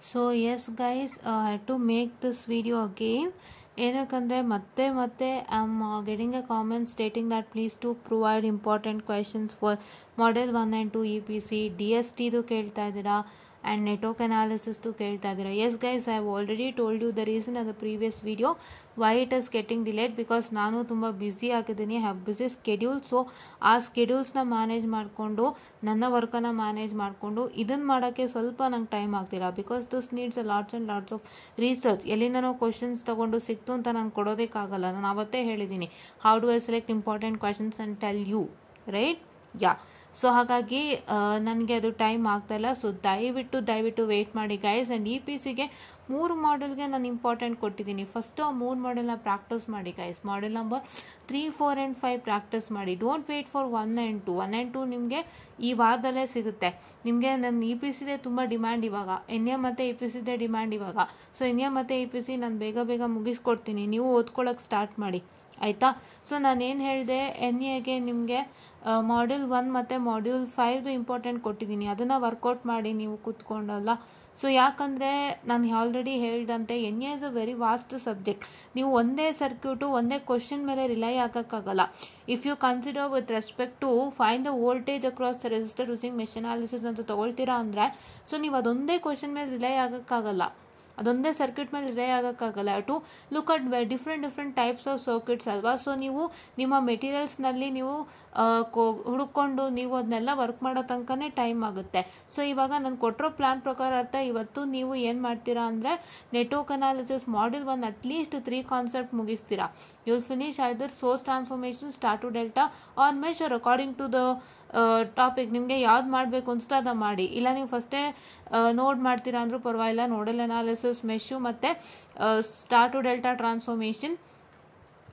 So yes guys, I had to make this video again. ಏನಕ್ಕಂದರೆ ಮತ್ತೆ I am getting a comment stating that please to provide important questions for model 1 and 2 EPC DSTದು ಕೇಳ್ತಾ ಇದ್ದೀರಾ and network ಅನಾಲಿಸಿಸ್ದು ಕೇಳ್ತಾ ಇದ್ದೀರಾ. Yes guys, I have already told you the reason of the previous video why it is getting delayed, because ನಾನು ತುಂಬ busy ಆಗಿದ್ದೀನಿ, have busy schedule. So ಆ ಸ್ಕೆಡ್ಯೂಲ್ಸ್ನ ಮ್ಯಾನೇಜ್ ಮಾಡಿಕೊಂಡು ನನ್ನ ವರ್ಕನ್ನು ಮ್ಯಾನೇಜ್ ಮಾಡಿಕೊಂಡು ಇದನ್ನು ಮಾಡೋಕ್ಕೆ ಸ್ವಲ್ಪ ನಂಗೆ ಟೈಮ್ ಆಗ್ತಿಲ್ಲ, because this needs a lots and lots of research. ಎಲ್ಲಿಂದನೋ ಕ್ವಶನ್ಸ್ ತೊಗೊಂಡು ಸಿಕ್ತು ಅಂತ ನಾನು ಕೊಡೋದಕ್ಕಾಗಲ್ಲ. ನಾನು ಅವತ್ತೇ ಹೇಳಿದ್ದೀನಿ, how do I select important questions and tell you, right? Yeah, so ಹಾಗಾಗಿ ನನಗೆ ಅದು ಟೈಮ್ ಆಗ್ತಾಯಿಲ್ಲ. ಸೊ ದಯವಿಟ್ಟು ವೆಯ್ಟ್ ಮಾಡಿ ಗೈಸ್. ಆ್ಯಂಡ್ EPCಗೆ 3 ಮಾಡೆಲ್ಗೆ ನಾನು ಇಂಪಾರ್ಟೆಂಟ್ ಕೊಟ್ಟಿದ್ದೀನಿ. ಫಸ್ಟು ಆ 3 ಮಾಡೆಲ್ನ ಪ್ರಾಕ್ಟೀಸ್ ಮಾಡಿ guys. Model number 3, 4 and 5 practice ಮಾಡಿ. Don't wait for 1 and 2. 1 and 2 ನಿಮಗೆ ಈ ವಾರದಲ್ಲೇ ಸಿಗುತ್ತೆ. ನಿಮಗೆ ನನ್ನ EPCದೇ ತುಂಬ ಡಿಮ್ಯಾಂಡ್ ಇವಾಗ, NA ಮತ್ತು EPCದೇ ಡಿಮ್ಯಾಂಡ್ ಇವಾಗ. ಸೊ NA ಮತ್ತು EPC ನಾನು ಬೇಗ ಮುಗಿಸ್ಕೊಡ್ತೀನಿ, ನೀವು ಓದ್ಕೊಳ್ಳೋಕೆ ಸ್ಟಾರ್ಟ್ ಮಾಡಿ, ಆಯಿತಾ? ಸೊ ನಾನೇನು ಹೇಳಿದೆ, NAಗೆ ನಿಮಗೆ ಮಾಡ್ಯೂಲ್ 1 ಮತ್ತು ಮಾಡ್ಯೂಲ್ 5 ಇಂಪಾರ್ಟೆಂಟ್ ಕೊಟ್ಟಿದ್ದೀನಿ. ಅದನ್ನು ವರ್ಕೌಟ್ ಮಾಡಿ ನೀವು ಕೂತ್ಕೊಂಡಲ್ಲ. ಸೊ ಯಾಕಂದರೆ ನಾನು ಆಲ್ರೆಡಿ ಹೇಳ್ದಂತೆ NA is a very vast subject. ನೀವು ಒಂದೇ ಸರ್ಕ್ಯೂಟು ಒಂದೇ ಕ್ವಶನ್ ಮೇಲೆ ರಿಲೈ ಆಗೋಕ್ಕಾಗಲ್ಲ. If you consider with respect to find the voltage across the resistor using mesh analysis ಅಂತ ತೊಗೊಳ್ತೀರಾ ಅಂದರೆ, ಸೊ ನೀವು ಅದೊಂದೇ ಕ್ವಶನ್ ಮೇಲೆ ರಿಲೈ ಆಗೋಕ್ಕಾಗಲ್ಲ, ಅದೊಂದೇ ಸರ್ಕ್ಯೂಟ್ ಮೇಲೆ ರಿಲೈ ಆಗೋಕ್ಕಾಗಲ್ಲ. To look at different types of circuits ಅಲ್ವಾ. ಸೊ ನೀವು ನಿಮ್ಮ ಮೆಟೀರಿಯಲ್ಸ್ನಲ್ಲಿ ನೀವು ಹುಡುಕೊಂಡು ನೀವು ಅದನ್ನೆಲ್ಲ ವರ್ಕ್ ಮಾಡೋ ತನಕನೇ ಟೈಮ್ ಆಗುತ್ತೆ. ಸೊ ಇವಾಗ ನಾನು ಕೊಟ್ಟಿರೋ ಪ್ಲ್ಯಾನ್ ಪ್ರಕಾರ ಅರ್ಥ, ಇವತ್ತು ನೀವು ಏನು ಮಾಡ್ತೀರಾ ಅಂದರೆ network analysis module 1 at least 3 concept ಮುಗಿಸ್ತೀರಾ. You will finish either source transformation, star to delta or measure according to the topic. ನಿಮಗೆ ಯಾವ್ದು ಮಾಡಬೇಕು ಅನಿಸ್ತೋ ಅದನ್ನು ಮಾಡಿ. ಇಲ್ಲ ನೀವು ಫಸ್ಟೇ ನೋಡ್ ಮಾಡ್ತೀರಾ ಅಂದರೂ ಪರವಾಗಿಲ್ಲ. ನೋಡಲ್ ಅನಾಲಿಸಿಸ್, ಮೆಶು ಮತ್ತು ಸ್ಟಾರ್ ಟು ಡೆಲ್ಟಾ ಟ್ರಾನ್ಸ್ಫಾರ್ಮೇಷನ್,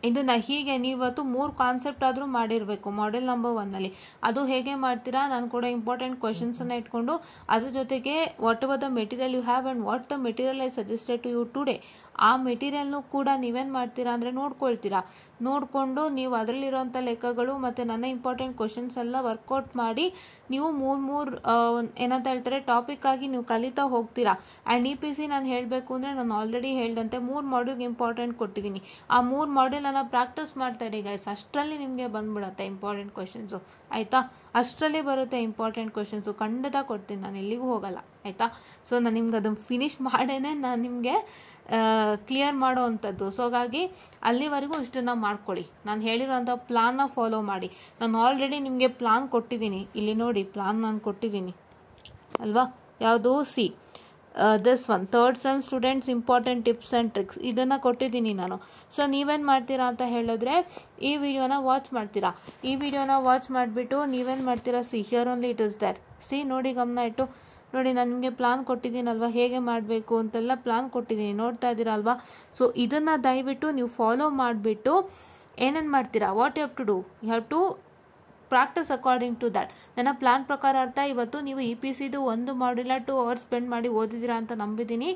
ಇದನ್ನು ಹೀಗೆ ನೀವತ್ತು 3 ಕಾನ್ಸೆಪ್ಟ್ ಆದರೂ ಮಾಡಿರಬೇಕು ಮಾಡೆಲ್ ನಂಬರ್ 1ನಲ್ಲಿ. ಅದು ಹೇಗೆ ಮಾಡ್ತೀರಾ, ನಾನು ಕೂಡ ಇಂಪಾರ್ಟೆಂಟ್ ಕ್ವೆಶನ್ಸನ್ನು ಇಟ್ಕೊಂಡು ಅದ್ರ ಜೊತೆಗೆ whatever the material you have and what the material I suggested to you today, ಆ ಮೆಟೀರಿಯಲ್ನು ಕೂಡ ನೀವೇನು ಮಾಡ್ತೀರಾ ಅಂದರೆ ನೋಡ್ಕೊಳ್ತೀರಾ. ನೋಡಿಕೊಂಡು ನೀವು ಅದರಲ್ಲಿರೋಂಥ ಲೆಕ್ಕಗಳು ಮತ್ತು ನನ್ನ ಇಂಪಾರ್ಟೆಂಟ್ ಕ್ವೆಶನ್ಸ್ ಎಲ್ಲ ವರ್ಕೌಟ್ ಮಾಡಿ ನೀವು 3 ಏನಂತ ಹೇಳ್ತಾರೆ ಟಾಪಿಕ್ಕಾಗಿ ನೀವು ಕಲಿತಾ ಹೋಗ್ತೀರಾ. ಆ್ಯಂಡ್ EPC ನಾನು ಹೇಳಬೇಕು ಅಂದರೆ ನಾನು ಆಲ್ರೆಡಿ ಹೇಳ್ದಂತೆ 3 ಮಾಡ್ಯೂಲ್ಗೆ ಇಂಪಾರ್ಟೆಂಟ್ ಕೊಟ್ಟಿದ್ದೀನಿ. ಆ 3 ಮಾಡ್ಯೂಲನ್ನು ಪ್ರಾಕ್ಟೀಸ್ ಮಾಡ್ತಾರೆ ಗೈಸ್. ಅಷ್ಟರಲ್ಲಿ ನಿಮಗೆ ಬಂದ್ಬಿಡುತ್ತೆ ಇಂಪಾರ್ಟೆಂಟ್ ಕ್ವೆಶನ್ಸು, ಆಯಿತಾ? ಅಷ್ಟರಲ್ಲಿ ಬರುತ್ತೆ ಇಂಪಾರ್ಟೆಂಟ್ ಕ್ವೆಶನ್ಸು, ಖಂಡಿತ ಕೊಡ್ತೀನಿ, ನಾನು ಎಲ್ಲಿಗೂ ಹೋಗಲ್ಲ, ಆಯಿತಾ? ಸೊ ನಾನು ನಿಮ್ಗೆ ಅದನ್ನು ಫಿನಿಷ್ ಮಾಡೇನೆ ನಾನು ನಿಮಗೆ ಕ್ಲಿಯರ್ ಮಾಡೋ ಅಂಥದ್ದು. ಸೊ ಹಾಗಾಗಿ ಅಲ್ಲಿವರೆಗೂ ಇಷ್ಟನ್ನು ಮಾಡ್ಕೊಳ್ಳಿ. ನಾನು ಹೇಳಿರೋಂಥ ಪ್ಲಾನ್ನ ಫಾಲೋ ಮಾಡಿ. ನಾನು ಆಲ್ರೆಡಿ ನಿಮಗೆ ಪ್ಲಾನ್ ಕೊಟ್ಟಿದ್ದೀನಿ, ಇಲ್ಲಿ ನೋಡಿ ಪ್ಲಾನ್ ನಾನು ಕೊಟ್ಟಿದ್ದೀನಿ ಅಲ್ವಾ? ಯಾವುದು? This one, 3rd sem students important tips and tricks, ಇದನ್ನು ಕೊಟ್ಟಿದ್ದೀನಿ ನಾನು. ಸೊ ನೀವೇನು ಮಾಡ್ತೀರಾ ಅಂತ ಹೇಳಿದ್ರೆ ಈ ವಿಡಿಯೋನ ವಾಚ್ ಮಾಡ್ತೀರಾ. ಈ ವಿಡಿಯೋನ ವಾಚ್ ಮಾಡಿಬಿಟ್ಟು ನೀವೇನು ಮಾಡ್ತೀರಾ, here only it is there. ನೋಡಿ ಗಮನ ಇಟ್ಟು ನೋಡಿ, ನಾನು ನಿಮಗೆ ಪ್ಲಾನ್ ಕೊಟ್ಟಿದ್ದೀನಲ್ವ, ಹೇಗೆ ಮಾಡಬೇಕು ಅಂತೆಲ್ಲ ಪ್ಲಾನ್ ಕೊಟ್ಟಿದ್ದೀನಿ, ನೋಡ್ತಾ ಇದ್ದೀರಾ ಅಲ್ವಾ? ಸೊ ಇದನ್ನು ದಯವಿಟ್ಟು ನೀವು ಫಾಲೋ ಮಾಡಿಬಿಟ್ಟು ಏನೇನು ಮಾಡ್ತೀರಾ, what you have to do, you have to practice according to that. ನನ್ನ ಪ್ಲಾನ್ ಪ್ರಕಾರ ಅರ್ಥ, ಇವತ್ತು ನೀವು EPCದು 1 ಮಾಡ್ಯೂಲ 2 hours ಸ್ಪೆಂಡ್ ಮಾಡಿ ಓದಿದ್ದೀರಾ ಅಂತ ನಂಬಿದ್ದೀನಿ.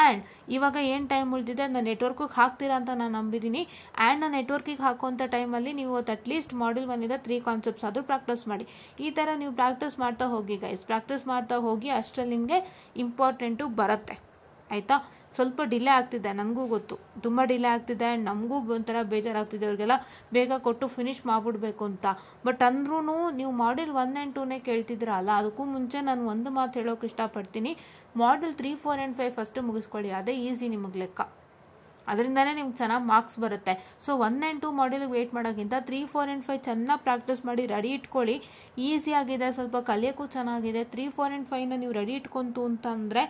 ಆ್ಯಂಡ್ ಇವಾಗ ಏನು ಟೈಮ್ ಉಳಿದಿದೆ ಅದನ್ನ ನೆಟ್ವರ್ಕಿಗೆ ಹಾಕ್ತೀರಾ ಅಂತ ನಾನು ನಂಬಿದ್ದೀನಿ. ಆ್ಯಂಡ್ ನಾನು ನೆಟ್ವರ್ಕಿಗೆ ಹಾಕುವಂಥ ಟೈಮಲ್ಲಿ ನೀವು ಅಟ್ಲೀಸ್ಟ್ ಮಾಡ್ಯೂಲ್ 1 3 ಕಾನ್ಸೆಪ್ಟ್ಸ್ ಆದರೂ ಪ್ರಾಕ್ಟೀಸ್ ಮಾಡಿ. ಈ ಥರ ನೀವು ಪ್ರಾಕ್ಟೀಸ್ ಮಾಡ್ತಾ ಹೋಗಿ ಗೈಸ್, ಪ್ರಾಕ್ಟೀಸ್ ಮಾಡ್ತಾ ಹೋಗಿ ಅಷ್ಟರಲ್ಲಿ ನಿಮಗೆ ಇಂಪಾರ್ಟೆಂಟು ಬರುತ್ತೆ, ಆಯಿತಾ? ಸ್ವಲ್ಪ ಡಿಲೇ ಆಗ್ತಿದೆ, ನನಗೂ ಗೊತ್ತು, ತುಂಬ ಡಿಲೇ ಆಗ್ತಿದೆ. ಆ್ಯಂಡ್ ನಮಗೂ ಒಂಥರ ಬೇಜಾರಾಗ್ತಿದೆ ಅವ್ರಿಗೆಲ್ಲ ಬೇಗ ಕೊಟ್ಟು ಫಿನಿಷ್ ಮಾಡಿಬಿಡ್ಬೇಕು ಅಂತ. ಬಟ್ ಅಂದ್ರೂ ನೀವು ಮಾಡ್ಯೂಲ್ 1 and 2ನೇ ಕೇಳ್ತಿದ್ರಲ್ಲ, ಅದಕ್ಕೂ ಮುಂಚೆ ನಾನು ಒಂದು ಮಾತು ಹೇಳೋಕೆ ಇಷ್ಟಪಡ್ತೀನಿ. ಮಾಡ್ಯೂಲ್ 3, 4 and 5 ಫಸ್ಟು ಮುಗಿಸ್ಕೊಳ್ಳಿ, ಅದೇ ಈಸಿ ನಿಮಗೆ ಲೆಕ್ಕ, ಅದರಿಂದನೇ ನಿಮ್ಗೆ ಚೆನ್ನಾಗಿ ಮಾರ್ಕ್ಸ್ ಬರುತ್ತೆ. ಸೊ 1 and 2 ಮಾಡ್ಯೂಲಿಗೆ ವೆಯ್ಟ್ ಮಾಡೋಕ್ಕಿಂತ 3, 4 and 5 ಚೆನ್ನಾಗಿ ಪ್ರಾಕ್ಟೀಸ್ ಮಾಡಿ ರೆಡಿ ಇಟ್ಕೊಳ್ಳಿ. ಈಸಿಯಾಗಿದೆ, ಸ್ವಲ್ಪ ಕಲಿಯೋಕ್ಕೂ ಚೆನ್ನಾಗಿದೆ. 3, 4 and 5ನ ನೀವು ರೆಡಿ ಇಟ್ಕೊಂತು ಅಂತಂದರೆ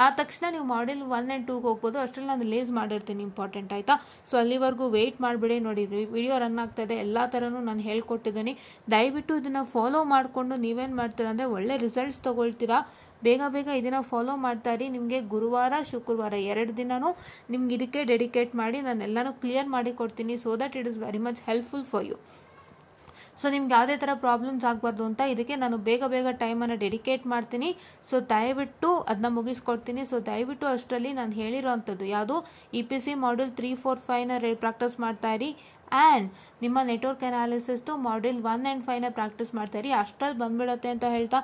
ಆ ತಕ್ಷಣ ನೀವು ಮಾಡ್ಯೂಲ್ 1 and 2ಗೆ ಹೋಗ್ಬೋದು. ಅಷ್ಟರಲ್ಲಿ ನಾನು ರಿಲೀಸ್ ಮಾಡಿರ್ತೀನಿ ಇಂಪಾರ್ಟೆಂಟ್, ಆಯಿತಾ? ಸೊ ಅಲ್ಲಿವರೆಗೂ ವೆಯ್ಟ್ ಮಾಡಿಬಿಡಿ. ನೋಡಿ ವಿಡಿಯೋ ರನ್ ಆಗ್ತಾಯಿದೆ, ಎಲ್ಲ ಥರನೂ ನಾನು ಹೇಳ್ಕೊಟ್ಟಿದ್ದೀನಿ. ದಯವಿಟ್ಟು ಇದನ್ನು ಫಾಲೋ ಮಾಡಿಕೊಂಡು ನೀವೇನು ಮಾಡ್ತೀರಾ ಅಂದರೆ ಒಳ್ಳೆ ರಿಸಲ್ಟ್ಸ್ ತೊಗೊಳ್ತೀರಾ. ಬೇಗ ಇದನ್ನು ಫಾಲೋ ಮಾಡ್ತಾ ಇರಿ. ನಿಮಗೆ ಗುರುವಾರ, ಶುಕ್ರವಾರ 2 ದಿನವೂ ನಿಮ್ಗೆ ಇದಕ್ಕೆ ಡೆಡಿಕೇಟ್ ಮಾಡಿ ನಾನು ಎಲ್ಲನೂ ಕ್ಲಿಯರ್ ಮಾಡಿ ಕೊಡ್ತೀನಿ. So that it is very much helpful for you. So ನಿಮ್ಗೆ ಯಾವುದೇ ಥರ ಪ್ರಾಬ್ಲಮ್ಸ್ ಆಗಬಾರ್ದು ಅಂತ ಇದಕ್ಕೆ ನಾನು ಬೇಗ ಟೈಮನ್ನು ಡೆಡಿಕೇಟ್ ಮಾಡ್ತೀನಿ. ಸೊ ದಯವಿಟ್ಟು ಅದನ್ನ ಮುಗಿಸ್ಕೊಡ್ತೀನಿ. ಸೊ ದಯವಿಟ್ಟು ಅಷ್ಟರಲ್ಲಿ ನಾನು ಹೇಳಿರೋ ಅಂಥದ್ದು ಯಾವುದು EPC ಮಾಡ್ಯೂಲ್ 3, 4, 5ನ ಪ್ರಾಕ್ಟೀಸ್ ಮಾಡ್ತಾ ಇರಿ. ಆ್ಯಂಡ್ ನಿಮ್ಮ ನೆಟ್ವರ್ಕ್ ಅನಾಲಿಸಿಸ್ದು ಮಾಡ್ಯೂಲ್ 1 and 5ನ ಪ್ರಾಕ್ಟೀಸ್ ಮಾಡ್ತಾಯಿರಿ, ಅಷ್ಟರಲ್ಲಿ ಬಂದ್ಬಿಡುತ್ತೆ ಅಂತ ಹೇಳ್ತಾ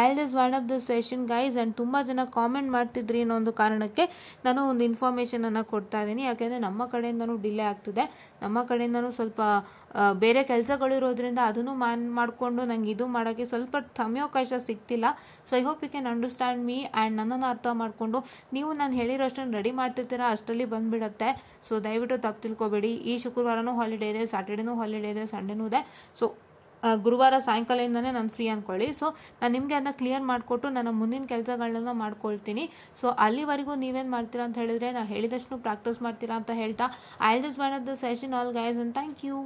I this one of the session guys. And ತುಂಬ ಜನ ಕಾಮೆಂಟ್ ಮಾಡ್ತಿದ್ರಿ ಅನ್ನೋ ಒಂದು ಕಾರಣಕ್ಕೆ ನಾನು ಒಂದು ಇನ್ಫಾರ್ಮೇಷನನ್ನು ಕೊಡ್ತಾ ಇದ್ದೀನಿ. ಯಾಕೆಂದರೆ ನಮ್ಮ ಕಡೆಯಿಂದನೂ ಡಿಲೇ ಆಗ್ತಿದೆ, ನಮ್ಮ ಕಡೆಯಿಂದನೂ ಸ್ವಲ್ಪ ಬೇರೆ ಕೆಲಸಗಳಿರೋದ್ರಿಂದ ಅದನ್ನು ಮಾಡಿಕೊಂಡು ನಂಗೆ ಇದು ಮಾಡೋಕ್ಕೆ ಸ್ವಲ್ಪ ಸಮಯಾವಕಾಶ ಸಿಗ್ತಿಲ್ಲ. So I hope you can understand me and ನನ್ನನ್ನು ಅರ್ಥ ಮಾಡಿಕೊಂಡು ನೀವು ನಾನು ಹೇಳಿರೋಷ್ಟನ್ನು ರೆಡಿ ಮಾಡ್ತಿರ್ತೀರಾ, ಅಷ್ಟರಲ್ಲಿ ಬಂದುಬಿಡುತ್ತೆ. ಸೊ ದಯವಿಟ್ಟು ತಪ್ಪು ತಿಳ್ಕೊಬೇಡಿ. ಈ ಶುಕ್ರವಾರನೂ ಹಾಲಿಡೇ ಇದೆ, ಸ್ಯಾಟರ್ಡೇನೂ ಹಾಲಿಡೇ ಇದೆ, ಸಂಡೇನೂ ಇದೆ. ಸೊ ಗುರುವಾರ ಸಾಯಂಕಾಲದಿಂದನೇ ನಾನು ಫ್ರೀ ಅಂದ್ಕೊಳ್ಳಿ. ಸೊ ನಾನು ನಿಮಗೆ ಅದನ್ನ ಕ್ಲಿಯರ್ ಮಾಡಿಕೊಟ್ಟು ನನ್ನ ಮುಂದಿನ ಕೆಲಸಗಳನ್ನ ಮಾಡ್ಕೊಳ್ತೀನಿ. ಸೊ ಅಲ್ಲಿವರೆಗೂ ನೀವೇನು ಮಾಡ್ತೀರಾ ಅಂತ ಹೇಳಿದ್ರೆ, ನಾನು ಹೇಳಿದಷ್ಟು ಪ್ರಾಕ್ಟೀಸ್ ಮಾಡ್ತೀರಾ ಅಂತ ಹೇಳ್ತಾ I this one of the session all guys, and thank you.